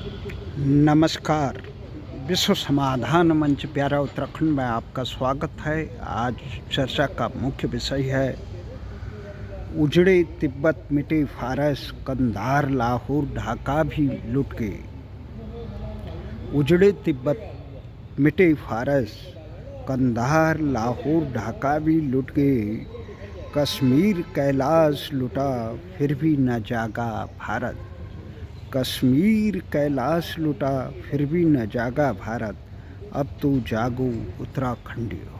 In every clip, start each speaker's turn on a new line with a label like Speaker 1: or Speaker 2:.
Speaker 1: नमस्कार। विश्व समाधान मंच प्यारा उत्तराखंड में आपका स्वागत है। आज चर्चा का मुख्य विषय है उजड़े तिब्बत मिटे फारस, कंधार लाहौर ढाका भी लुट गए। उजड़े तिब्बत मिटे फारस, कंधार लाहौर ढाका भी लुट गए। कश्मीर कैलाश लुटा फिर भी न जागा भारत। कश्मीर कैलाश लुटा फिर भी न जागा भारत। अब तो जागो उत्तराखंडियों।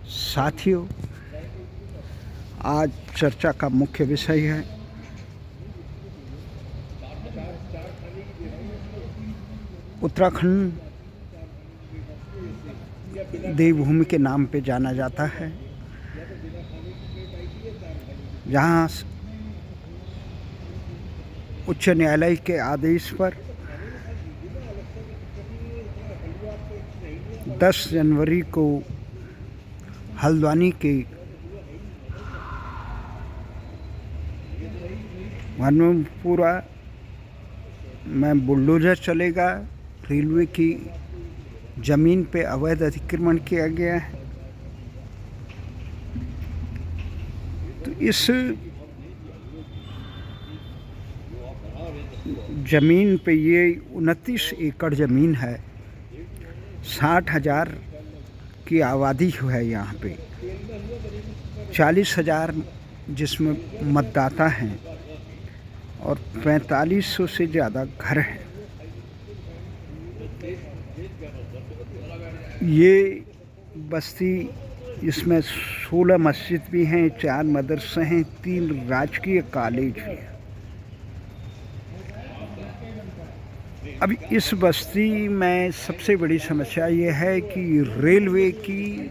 Speaker 1: साथियों, आज चर्चा का मुख्य विषय है उत्तराखंड देवभूमि के नाम पे जाना जाता है, जहाँ उच्च न्यायालय के आदेश पर 10 जनवरी को हल्द्वानी के वनपुरा में बुलडोजर चलेगा। रेलवे की ज़मीन पे अवैध अतिक्रमण किया गया है। तो इस ज़मीन पे ये 29 एकड़ ज़मीन है। 60,000 की आबादी है यहाँ पे। 40,000 जिसमें मतदाता हैं और 4500 से ज़्यादा घर हैं। ये बस्ती, इसमें 16 मस्जिद भी हैं, 4 मदरसे हैं, 3 राजकीय कॉलेज भी हैं। अब इस बस्ती में सबसे बड़ी समस्या ये है कि रेलवे की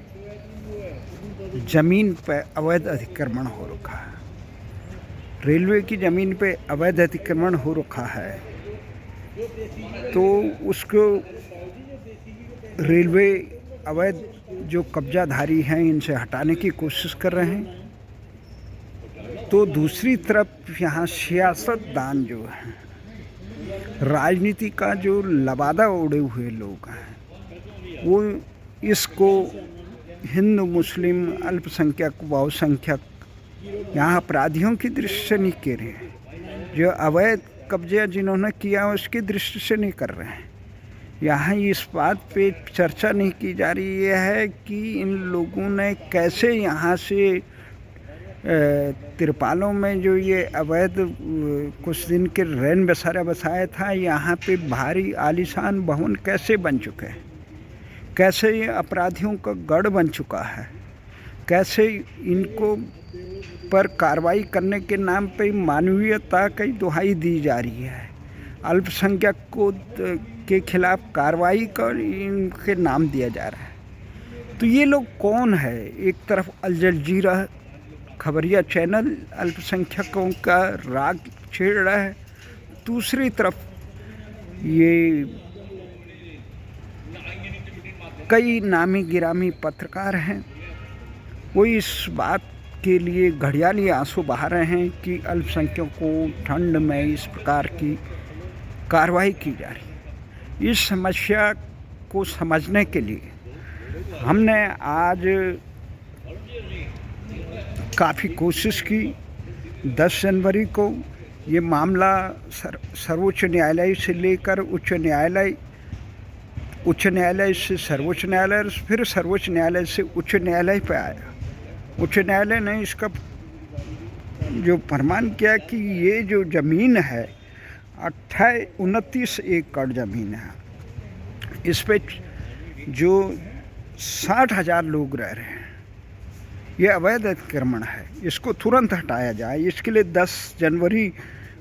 Speaker 1: ज़मीन पर अवैध अतिक्रमण हो रखा है। रेलवे की ज़मीन पे अवैध अतिक्रमण हो रखा है, तो उसको रेलवे अवैध जो कब्जाधारी हैं इनसे हटाने की कोशिश कर रहे हैं। तो दूसरी तरफ यहाँ सियासतदान जो हैं, राजनीति का जो लबादा ओढ़े हुए लोग हैं, वो इसको हिंदू मुस्लिम अल्पसंख्यक बहुसंख्यक यहाँ अपराधियों की दृष्टि से नहीं कह रहे हैं। जो अवैध कब्जा जिन्होंने किया उसकी दृष्टि से नहीं कर रहे हैं। यहाँ इस बात पे चर्चा नहीं की जा रही है कि इन लोगों ने कैसे यहाँ से तिरपालों में जो ये अवैध कुछ दिन के रैन बसेरा बसाया था, यहाँ पे भारी आलीशान भवन कैसे बन चुके हैं, कैसे ये अपराधियों का गढ़ बन चुका है, कैसे इनको पर कार्रवाई करने के नाम पे मानवीयता की दुहाई दी जा रही है। अल्पसंख्यक को के खिलाफ कार्रवाई कर इनके नाम दिया जा रहा है। तो ये लोग कौन है? एक तरफ अल जजीरा खबरिया चैनल अल्पसंख्यकों का राग छेड़ रहा है, दूसरी तरफ ये कई नामी गिरामी पत्रकार हैं, वो इस बात के लिए घड़ियाली आंसू बहा रहे हैं कि अल्पसंख्यकों को ठंड में इस प्रकार की कार्रवाई की जा रही है। इस समस्या को समझने के लिए हमने आज काफ़ी कोशिश की। 10 जनवरी को ये मामला सर्वोच्च न्यायालय से लेकर उच्च न्यायालय से सर्वोच्च न्यायालय, फिर सर्वोच्च न्यायालय से उच्च न्यायालय पे आया। उच्च न्यायालय ने इसका जो फरमान किया कि ये जो ज़मीन है 29 एकड़ ज़मीन है, इस पे जो 60,000 लोग रह रहे हैं, ये अवैध अतिक्रमण है, इसको तुरंत हटाया जाए। इसके लिए 10 जनवरी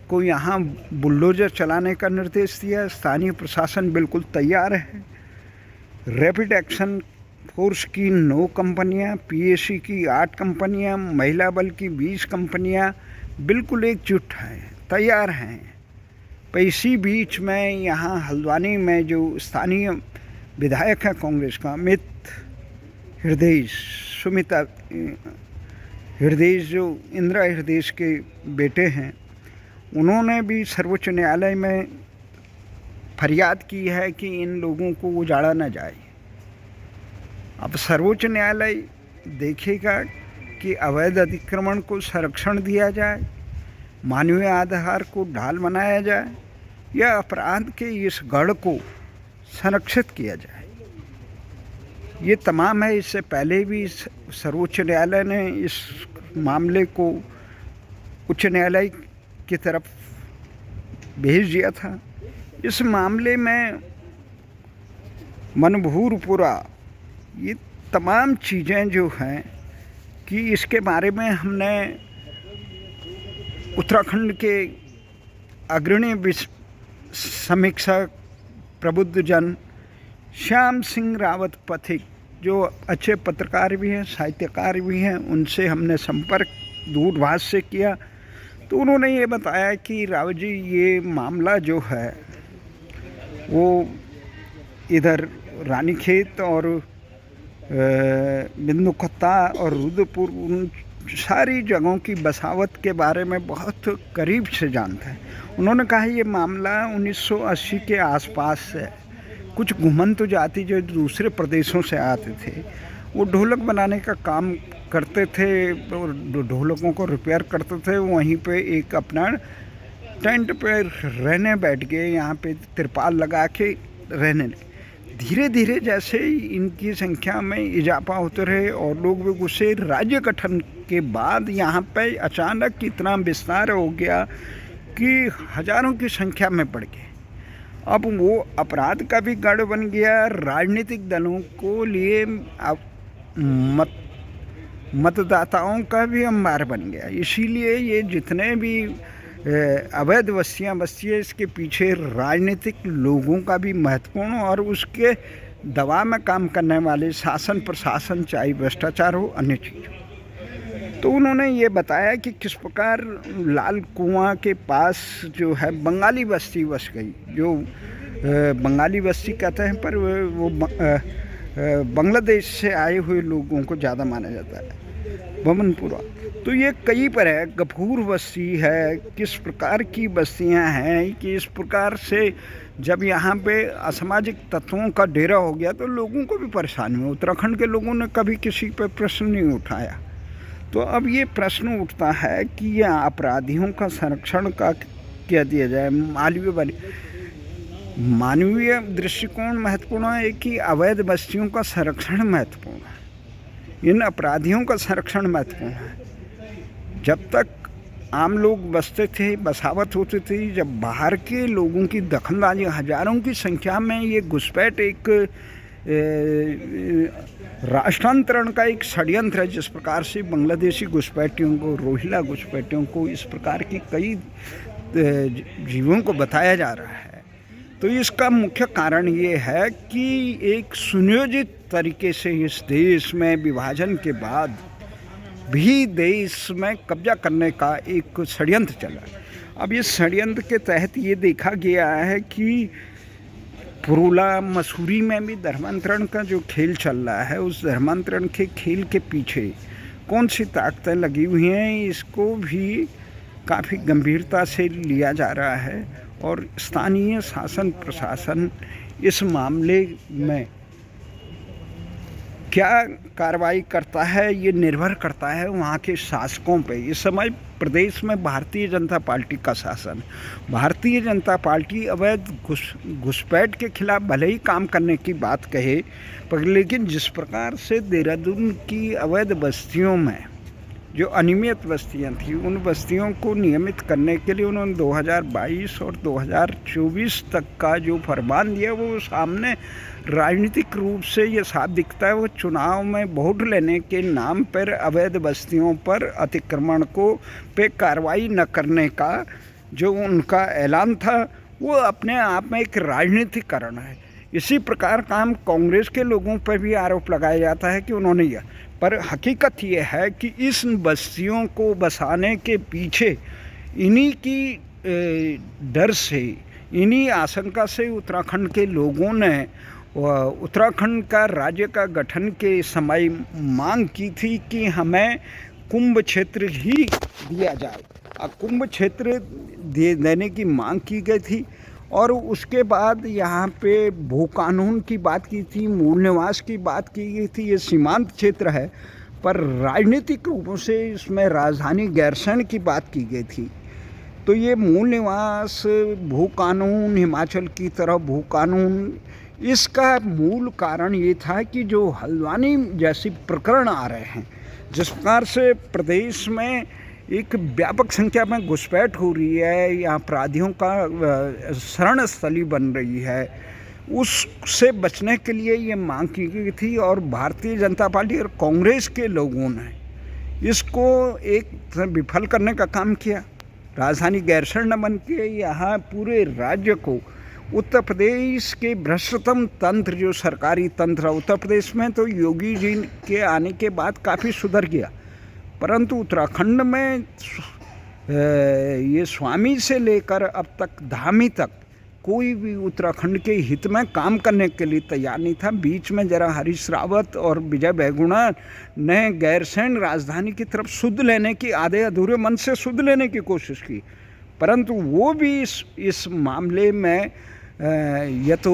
Speaker 1: को यहाँ बुलडोजर चलाने का निर्देश दिया। स्थानीय प्रशासन बिल्कुल तैयार है। रैपिड एक्शन फोर्स की 9 कंपनियाँ, पीएसी की 8 कंपनियाँ, महिला बल की 20 कंपनियाँ बिल्कुल एकजुट हैं, तैयार हैं। पर इसी बीच में यहाँ हल्द्वानी में जो स्थानीय विधायक हैं कांग्रेस का, अमित हृदय, सुमिता हृदय जो इंदिरा हृदय के बेटे हैं, उन्होंने भी सर्वोच्च न्यायालय में फरियाद की है कि इन लोगों को उजाड़ा न जाए। अब सर्वोच्च न्यायालय देखेगा कि अवैध अतिक्रमण को संरक्षण दिया जाए, मानवीय आधार को ढाल बनाया जाए, या अपराध के इस गढ़ को संरक्षित किया जाए। ये तमाम है। इससे पहले भी सर्वोच्च न्यायालय ने इस मामले को उच्च न्यायालय की तरफ भेज दिया था। इस मामले में मनभूरपुरा ये तमाम चीज़ें जो हैं कि इसके बारे में हमने उत्तराखंड के अग्रणी समीक्षक प्रबुद्धजन श्याम सिंह रावत पथिक, जो अच्छे पत्रकार भी हैं, साहित्यकार भी हैं, उनसे हमने संपर्क दूरभाष से किया। तो उन्होंने ये बताया कि रावत जी, ये मामला जो है वो इधर रानीखेत और बिंदुकत्ता और रुद्रपुर, उन सारी जगहों की बसावट के बारे में बहुत करीब से जानते हैं। उन्होंने कहा ये मामला 1980 के आसपास से कुछ घुमंतु जाति जो दूसरे प्रदेशों से आते थे, वो ढोलक बनाने का काम करते थे और ढोलकों को रिपेयर करते थे। वहीं पे एक अपना टेंट पे रहने बैठ गए, यहाँ पे तिरपाल लगा के रहने लगे। धीरे धीरे जैसे इनकी संख्या में इजाफा होते रहे और लोग भी घुसे, राज्य गठन के बाद यहाँ पे अचानक इतना विस्तार हो गया कि हजारों की संख्या में बढ़ गए। अब वो अपराध का भी गढ़ बन गया, राजनीतिक दलों को लिए मतदाताओं का भी अंबार बन गया। इसीलिए ये जितने भी अवैध बस्तियाँ इसके पीछे राजनीतिक लोगों का भी महत्वपूर्ण और उसके दबाव में काम करने वाले शासन प्रशासन, चाहे भ्रष्टाचार हो, अन्य चीज़ हो। तो उन्होंने ये बताया कि किस प्रकार लाल कुआं के पास जो है बंगाली बस्ती बस गई, जो बंगाली बस्ती कहते हैं पर वो बांग्लादेश से आए हुए लोगों को ज़्यादा माना जाता है, बमनपुरा। तो ये कई पर है, गफूर बस्ती है, किस प्रकार की बस्तियां हैं कि इस प्रकार से जब यहाँ पे असामाजिक तत्वों का डेरा हो गया तो लोगों को भी परेशानी हुई। उत्तराखंड के लोगों ने कभी किसी पर प्रश्न नहीं उठाया। तो अब ये प्रश्न उठता है कि ये अपराधियों का संरक्षण का क्या दिया जाए। मानवीय दृष्टिकोण महत्वपूर्ण है कि अवैध बस्तियों का संरक्षण महत्वपूर्ण है, इन अपराधियों का संरक्षण महत्वपूर्ण है। जब तक आम लोग बसते थे, बसावट होती थी, जब बाहर के लोगों की दखलंदाजी, हजारों की संख्या में ये घुसपैठ एक राष्ट्रांतरण का एक षड्यंत्र है। जिस प्रकार से बांग्लादेशी घुसपैठियों को, रोहिंग्या घुसपैठियों को, इस प्रकार की कई जीवों को बताया जा रहा है। तो इसका मुख्य कारण ये है कि एक सुनियोजित तरीके से इस देश में विभाजन के बाद भी देश में कब्जा करने का एक षड्यंत्र चला। अब इस षड्यंत्र के तहत ये देखा गया है कि पुरुला मसूरी में भी धर्मांतरण का जो खेल चल रहा है, उस धर्मांतरण के खेल के पीछे कौन सी ताकतें लगी हुई हैं, इसको भी काफ़ी गंभीरता से लिया जा रहा है। और स्थानीय शासन प्रशासन इस मामले में क्या कार्रवाई करता है, ये निर्भर करता है वहाँ के शासकों पे। इस समय प्रदेश में भारतीय जनता पार्टी का शासन, भारतीय जनता पार्टी अवैध घुसपैठ के खिलाफ भले ही काम करने की बात कहे, पर लेकिन जिस प्रकार से देहरादून की अवैध बस्तियों में जो अनियमित बस्तियां थी, उन बस्तियों को नियमित करने के लिए उन्होंने 2022 और 2024 तक का जो फरमान दिया, वो सामने राजनीतिक रूप से ये साफ दिखता है। वो चुनाव में वोट लेने के नाम पर अवैध बस्तियों पर अतिक्रमण को पे कार्रवाई न करने का जो उनका ऐलान था, वो अपने आप में एक राजनीतिकरण है। इसी प्रकार काम कांग्रेस के लोगों पर भी आरोप लगाया जाता है कि उन्होंने यह, पर हकीकत ये है कि इस बस्तियों को बसाने के पीछे इन्हीं की डर से, इन्हीं आशंका से उत्तराखंड के लोगों ने उत्तराखंड का राज्य का गठन के समय मांग की थी कि हमें कुंभ क्षेत्र ही दिया जाए। कुंभ क्षेत्र देने की मांग की गई थी और उसके बाद यहाँ पे भू कानून की बात की थी, मूल निवास की बात की गई थी। ये सीमांत क्षेत्र है, पर राजनीतिक रूपों से इसमें राजधानी गैरसैंण की बात की गई थी। तो ये मूल निवास, भू कानून, हिमाचल की तरफ भू कानून, इसका मूल कारण ये था कि जो हल्द्वानी जैसे प्रकरण आ रहे हैं, जिस प्रकार से प्रदेश में एक व्यापक संख्या में घुसपैठ हो रही है या अपराधियों का शरण स्थली बन रही है, उससे बचने के लिए ये मांग की गई थी। और भारतीय जनता पार्टी और कांग्रेस के लोगों ने इसको एक विफल करने का काम किया। राजधानी गैरसैंण बन के यहाँ पूरे राज्य को, उत्तर प्रदेश के भ्रष्टतम तंत्र, जो सरकारी तंत्र है उत्तर प्रदेश में, तो योगी जी के आने के बाद काफ़ी सुधर गया, परंतु उत्तराखंड में ये स्वामी से लेकर अब तक धामी तक कोई भी उत्तराखंड के हित में काम करने के लिए तैयार नहीं था। बीच में जरा हरीश रावत और विजय बहुगुणा ने गैरसैंण राजधानी की तरफ सुध लेने की, आधे अधूरे मन से सुध लेने की कोशिश की, परंतु वो भी इस मामले में या तो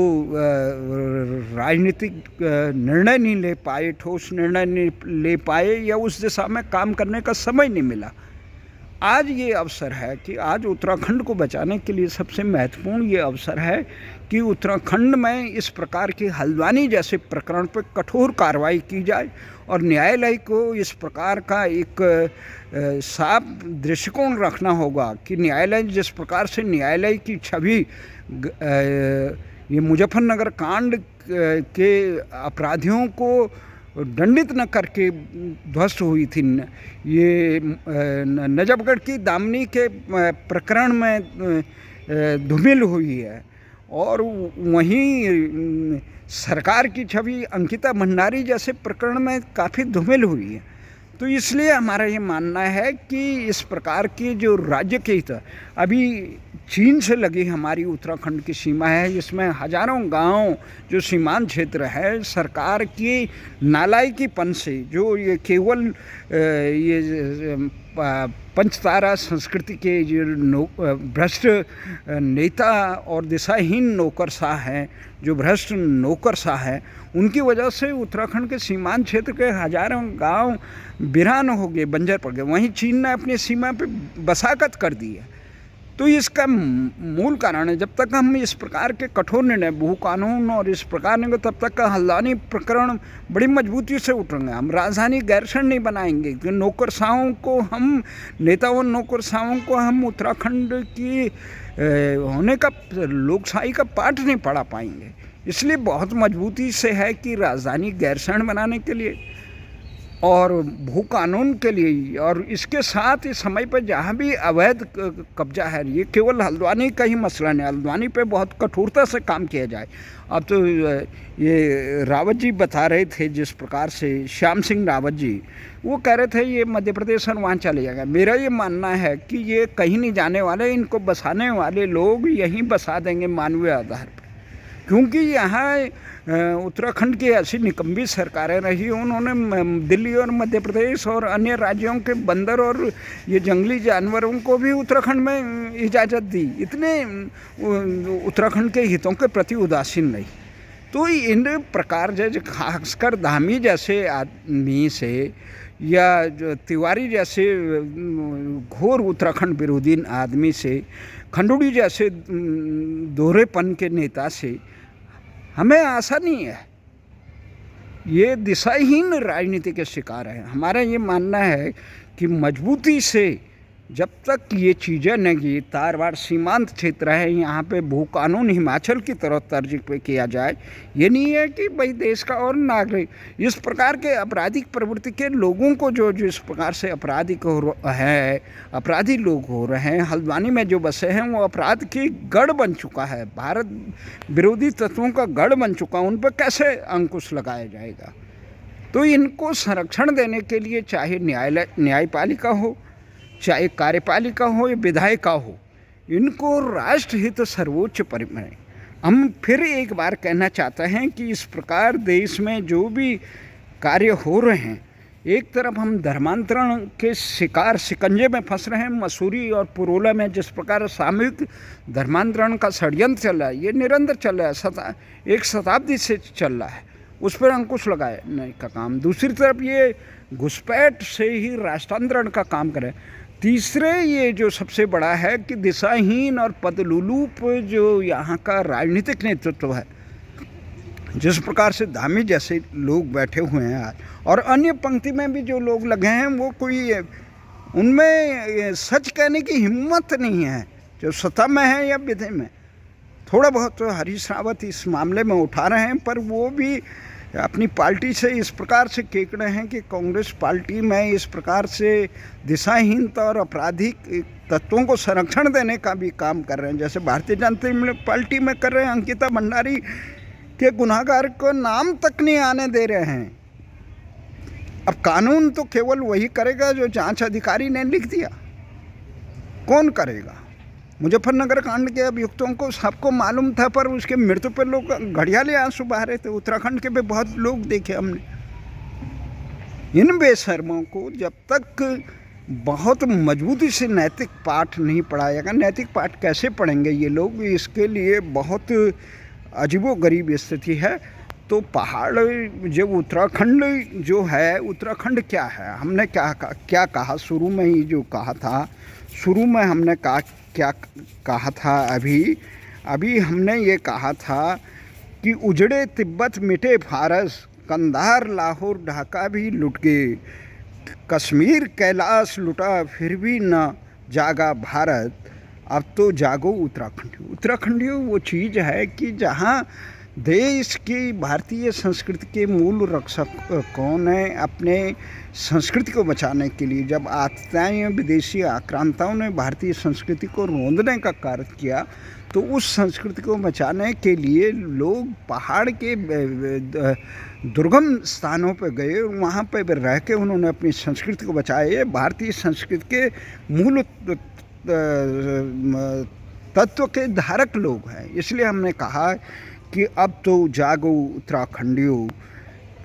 Speaker 1: राजनीतिक निर्णय नहीं ले पाए, ठोस निर्णय नहीं ले पाए, या उस दिशा में काम करने का समय नहीं मिला। आज ये अवसर है कि आज उत्तराखंड को बचाने के लिए सबसे महत्वपूर्ण ये अवसर है कि उत्तराखंड में इस प्रकार के हल्द्वानी जैसे प्रकरण पर कठोर कार्रवाई की जाए और न्यायालय को इस प्रकार का एक साफ दृष्टिकोण रखना होगा कि न्यायालय जिस प्रकार से न्यायालय की छवि ये मुजफ्फरनगर कांड के अपराधियों को दंडित न करके ध्वस्त हुई थी, ये नजफगढ़ की दामिनी के प्रकरण में धूमिल हुई है, और वहीं सरकार की छवि अंकिता भंडारी जैसे प्रकरण में काफ़ी धूमिल हुई है। तो इसलिए हमारा ये मानना है कि इस प्रकार की जो राज्य के हित, अभी चीन से लगी हमारी उत्तराखंड की सीमा है, इसमें हजारों गांव जो सीमांत क्षेत्र है, सरकार की नालायकीपन से, जो ये केवल ये पंचतारा संस्कृति के जो भ्रष्ट नेता और दिशाहीन नौकरशाह हैं, जो भ्रष्ट नौकरशाह हैं, उनकी वजह से उत्तराखंड के सीमांत क्षेत्र के हजारों गांव वीरान हो गए, बंजर पड़ गए। वहीं चीन ने अपनी सीमा पे बसाकत कर दी है। तो इसका मूल कारण है, जब तक हम इस प्रकार के कठोर निर्णय, भू कानून और इस प्रकार नहीं, तब तक का हल्द्वानी प्रकरण बड़ी मजबूती से उठेंगे। हम राजधानी गैरसैंण नहीं बनाएंगे, कि नौकरशाहों को हम, नेताओं नौकरशाहों को हम उत्तराखंड की होने का, लोकशाही का पाठ नहीं पढ़ा पाएंगे। इसलिए बहुत मजबूती से है कि राजधानी गैरसैंण बनाने के लिए और भू कानून के लिए, और इसके साथ इस समय पर जहाँ भी अवैध कब्जा है, ये केवल हल्द्वानी का ही मसला नहीं, हल्द्वानी पे बहुत कठोरता से काम किया जाए। अब तो ये रावत जी बता रहे थे, जिस प्रकार से श्याम सिंह रावत जी, वो कह रहे थे ये मध्य प्रदेश और वहाँ चले जाएगा। मेरा ये मानना है कि ये कहीं नहीं जाने वाले, इनको बसाने वाले लोग यहीं बसा देंगे मानवीय आधार पर, क्योंकि यहाँ उत्तराखंड की ऐसी निकम्बी सरकारें रही, उन्होंने दिल्ली और मध्य प्रदेश और अन्य राज्यों के बंदर और ये जंगली जानवरों को भी उत्तराखंड में इजाज़त दी, इतने उत्तराखंड के हितों के प्रति उदासीन नहीं। तो इन प्रकार जैसे खासकर धामी जैसे आदमी से या जो तिवारी जैसे घोर उत्तराखंड विरोधी आदमी से, खंडूड़ी जैसे दोहरेपन के नेता से हमें आशा नहीं है। ये दिशाहीन राजनीति के शिकार हैं। हमारा ये मानना है कि मजबूती से जब तक ये चीज़ें नहीं, तारवाड़ सीमांत क्षेत्र है, यहाँ पे भू कानून हिमाचल की तरह तर्ज पे किया जाए। ये नहीं है कि भाई देश का और नागरिक इस प्रकार के आपराधिक प्रवृत्ति के लोगों को, जो जिस प्रकार से अपराधी लोग हो रहे हैं, हल्द्वानी में जो बसे हैं, वो अपराध की गढ़ बन चुका है, भारत विरोधी तत्वों का गढ़ बन चुका, उन पर कैसे अंकुश लगाया जाएगा। तो इनको संरक्षण देने के लिए चाहे न्यायपालिका हो, चाहे कार्यपालिका हो या विधायिका हो, इनको राष्ट्रहित सर्वोच्च परिमाण। हम फिर एक बार कहना चाहते हैं कि इस प्रकार देश में जो भी कार्य हो रहे हैं, एक तरफ हम धर्मांतरण के शिकार शिकंजे में फंस रहे हैं। मसूरी और पुरोला में जिस प्रकार सामूहिक धर्मांतरण का षड्यंत्र चल रहा है, ये निरंतर चल रहा है, एक शताब्दी से चल रहा है, उस पर अंकुश लगाने का काम। दूसरी तरफ ये घुसपैठ से ही राष्ट्रांतरण का काम करें। तीसरे ये जो सबसे बड़ा है कि दिशाहीन और पदलुलूप जो यहाँ का राजनीतिक नेतृत्व है, जिस प्रकार से धामी जैसे लोग बैठे हुए हैं आज, और अन्य पंक्ति में भी जो लोग लगे हैं, वो कोई उनमें सच कहने की हिम्मत नहीं है, जो सत्ता में है या विधि में। थोड़ा बहुत तो हरीश रावत इस मामले में उठा रहे हैं, पर वो भी अपनी पार्टी से इस प्रकार से केक रहे हैं कि कांग्रेस पार्टी में इस प्रकार से दिशाहीनता और आपराधिक तत्वों को संरक्षण देने का भी काम कर रहे हैं, जैसे भारतीय जनता पार्टी में कर रहे हैं। अंकिता भंडारी के गुनाहगार को नाम तक नहीं आने दे रहे हैं। अब कानून तो केवल वही करेगा जो जांच अधिकारी ने लिख दिया, कौन करेगा? मुजफ्फरनगर कांड के अभियुक्तों को सबको मालूम था, पर उसके मृत्यु पर लोग घड़ियाले आंसू बहा रहे थे। उत्तराखंड के भी बहुत लोग देखे हमने। इन बेशर्मों को जब तक बहुत मजबूती से नैतिक पाठ नहीं पढ़ाएगा, नैतिक पाठ कैसे पढ़ेंगे ये लोग? इसके लिए बहुत अजीबोगरीब स्थिति है। तो पहाड़ जो उत्तराखंड जो है, उत्तराखंड क्या है? हमने क्या कहा शुरू में ही जो कहा था, शुरू में हमने क्या कहा था? अभी हमने ये कहा था कि उजड़े तिब्बत मिटे फारस, कंधार लाहौर ढाका भी लुट गए, कश्मीर कैलाश लुटा फिर भी न जागा भारत, अब तो जागो उत्तराखंड। उत्तराखंडी वो चीज़ है कि जहाँ देश की भारतीय संस्कृति के मूल रक्षक कौन है? अपने संस्कृति को बचाने के लिए जब आतताएँ विदेशी आक्रांताओं ने भारतीय संस्कृति को रोंदने का कार्य किया, तो उस संस्कृति को बचाने के लिए लोग पहाड़ के दुर्गम स्थानों पर गए, वहाँ पर रह के उन्होंने अपनी संस्कृति को बचाया। भारतीय संस्कृति के मूल तत्व के धारक लोग हैं। इसलिए हमने कहा कि अब तो जागो उत्तराखंडियों,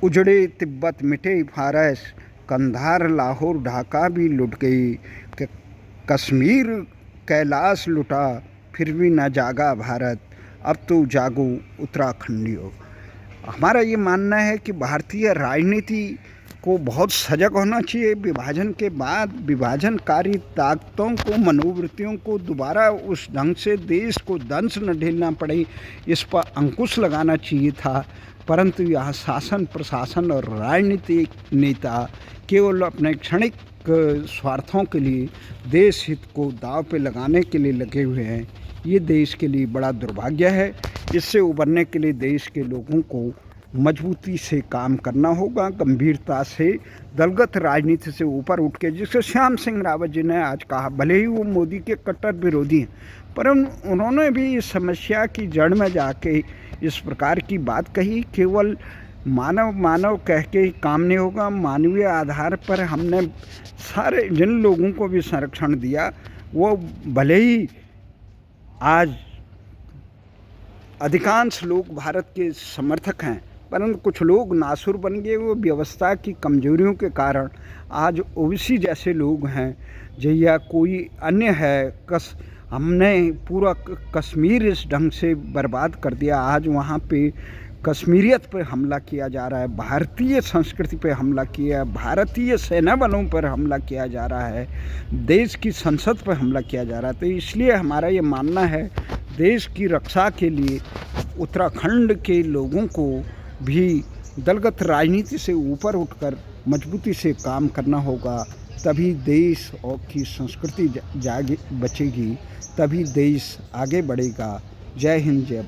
Speaker 1: उजड़े तिब्बत मिटे फारस, कंधार लाहौर ढाका भी लुट गई, कश्मीर कैलाश लुटा फिर भी न जागा भारत, अब तो जागो उत्तराखंडियों। हमारा ये मानना है कि भारतीय राजनीति को बहुत सजग होना चाहिए। विभाजन के बाद विभाजनकारी ताकतों को, मनोवृत्तियों को दोबारा उस ढंग से देश को दंश न झेलना पड़े, इस पर अंकुश लगाना चाहिए था। परंतु यह शासन प्रशासन और राजनीतिक नेता केवल अपने क्षणिक स्वार्थों के लिए देश हित को दांव पे लगाने के लिए लगे हुए हैं। ये देश के लिए बड़ा दुर्भाग्य है। इससे उबरने के लिए देश के लोगों को मजबूती से काम करना होगा, गंभीरता से, दलगत राजनीति से ऊपर उठ के, जिसे श्याम सिंह रावत जी ने आज कहा। भले ही वो मोदी के कट्टर विरोधी हैं, पर उन्होंने भी इस समस्या की जड़ में जाके इस प्रकार की बात कही। केवल मानव कह के काम नहीं होगा। मानवीय आधार पर हमने सारे जिन लोगों को भी संरक्षण दिया, वो भले ही आज अधिकांश लोग भारत के समर्थक हैं, परंतु कुछ लोग नासुर बन गए। वो व्यवस्था की कमजोरियों के कारण आज ओबीसी जैसे लोग हैं, या कोई अन्य है। हमने पूरा कश्मीर इस ढंग से बर्बाद कर दिया। आज वहाँ पे कश्मीरियत पर हमला किया जा रहा है, भारतीय संस्कृति पर हमला किया, भारतीय सेना बलों पर हमला किया जा रहा है, देश की संसद पर हमला किया जा रहा है। तो इसलिए हमारा ये मानना है, देश की रक्षा के लिए उत्तराखंड के लोगों को भी दलगत राजनीति से ऊपर उठकर मजबूती से काम करना होगा। तभी देश और की संस्कृति बचेगी, तभी देश आगे बढ़ेगा। जय हिंद, जय।